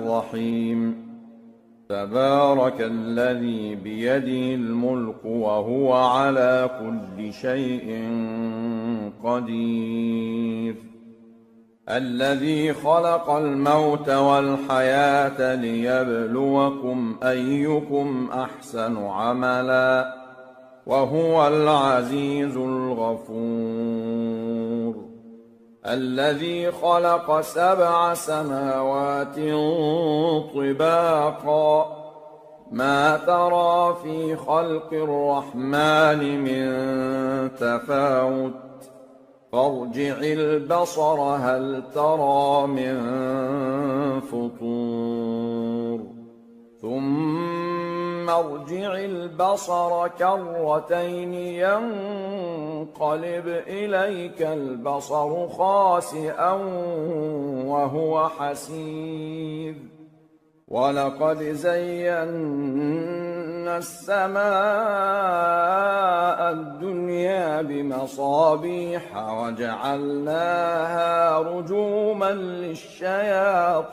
الرحيم تبارك الذي بيده الملك وهو على كل شيء قدير الذي خلق الموت والحياة ليبلوكم أيكم أحسن عملا وهو العزيز الغفور الذي خلق 7 سماوات طباقا ما ترى في خلق الرحمن من تفاوت فارجع البصر هل ترى من فطور ثم ارجع البصر كرتين ينقلب إليك البصر خاسئا وهو حسير ولقد زينا السماء الدنيا بمصابيح وجعلناها رجوما للشياطين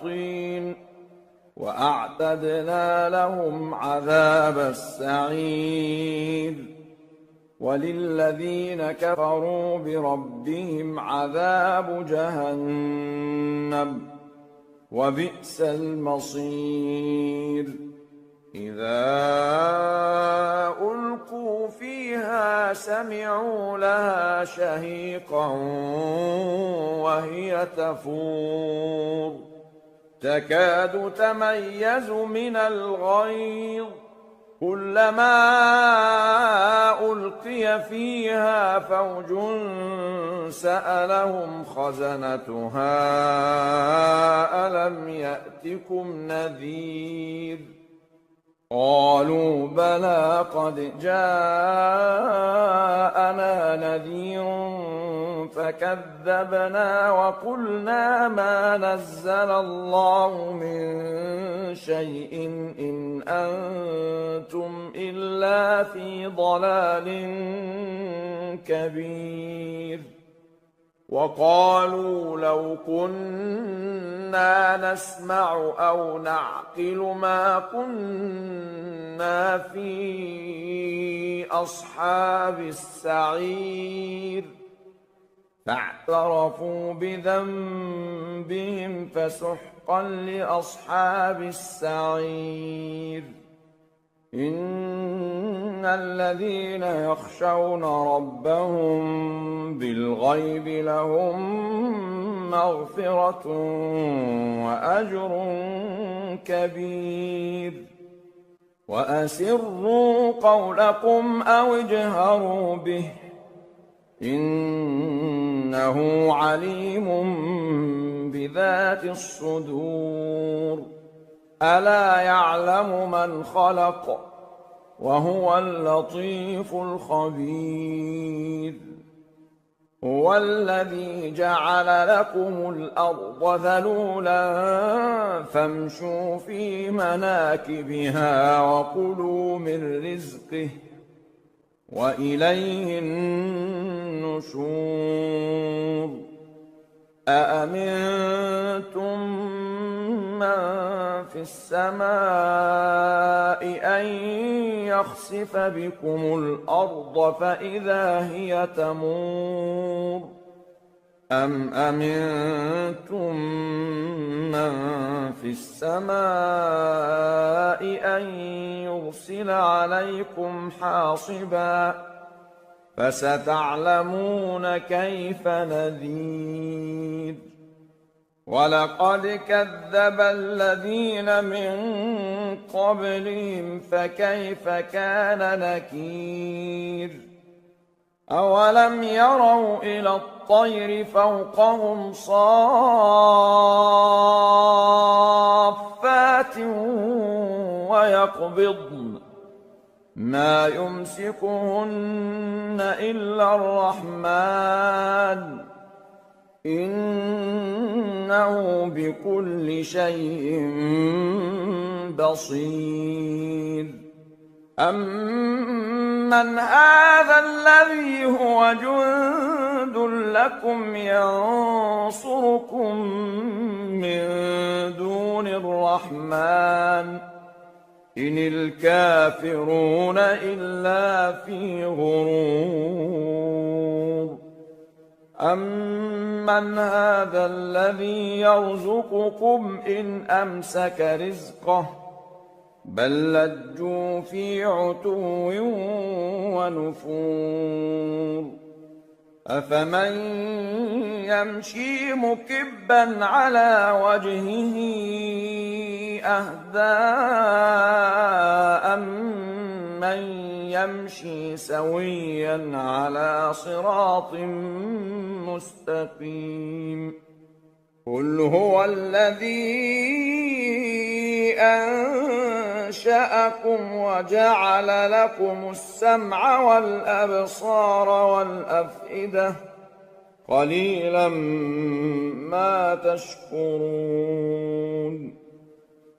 وأعتدنا لهم عذاب السعير وللذين كفروا بربهم عذاب جهنم وبئس المصير إذا ألقوا فيها سمعوا لها شهيقا وهي تفور تكاد تميز من الغيظ كلما ألقي فيها فوج سألهم خزنتها ألم يأتكم نذير قالوا بلى قد جاءنا نذير فكذبنا وقلنا ما نزل الله من شيء إن أنتم إلا في ضلال كبير وقالوا لو كنا نسمع أو نعقل ما كنا في أصحاب السعير فاعترفوا بذنبهم فسحقا لأصحاب السعير إن الذين يخشون ربهم بالغيب لهم مغفرة وأجر كبير وأسروا قولكم أو اجهروا به إنه عليم بذات الصدور ألا يعلم من خلق وهو اللطيف الخبير هو الذي جعل لكم الأرض ذلولا فامشوا في مناكبها وكلوا من رزقه وإليه النشور أأمنتم من في السماء أن يخسف بكم الأرض فإذا هي تمور أم أمنتم من في السماء أن يرسل عليكم حاصبا فستعلمون كيف نذير ولقد كذب الذين من قبلهم فكيف كان نكير أولم يروا إلى الطير فوقهم صافات ويقبضن ما يمسكهن إلا الرحمن إنه بكل شيء بصير أمن هذا الذي هو جند جند لكم ينصركم من دون الرحمن إن الكافرون إلا في غرور أمن هذا الذي يرزقكم إن أمسك رزقه بل لجوا في عتو ونفور أفمن يمشي مكبا على وجهه أهدى أمن يمشي سويا على صراط مستقيم قل هو الذي أنشأكم وجعل لكم السمع والأبصار والأفئدة قليلا ما تشكرون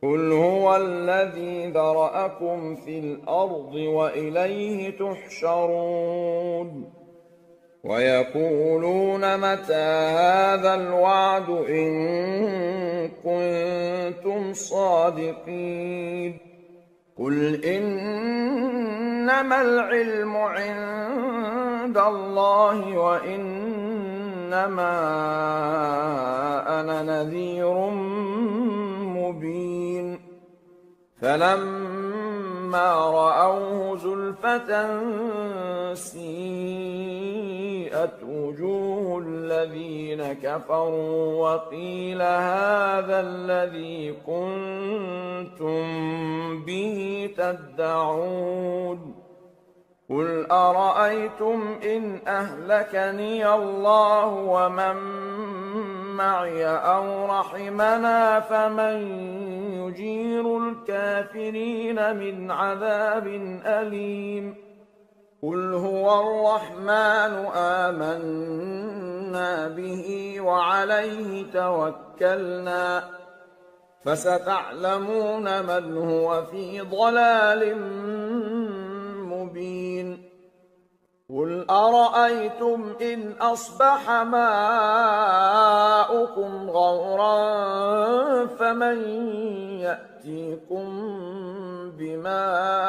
قل هو الذي ذرأكم في الأرض وإليه تحشرون ويقولون متى هذا الوعد إن كنتم صادقين قل إنما العلم عند الله وإنما أنا نذير مبين فلما رأوه زلفة سيئت وجوه الذين كفروا وقيل هذا الذي كنتم به تدعون قل أرأيتم إن أهلكني الله ومن معي أو رحمنا فمن يجير الكافرين من عذاب أليم قل هو الرحمن آمنا به وعليه توكلنا فستعلمون من هو في ضلال مبين قل أرأيتم إن أصبح ماؤكم غورا فمن يأتيكم بماء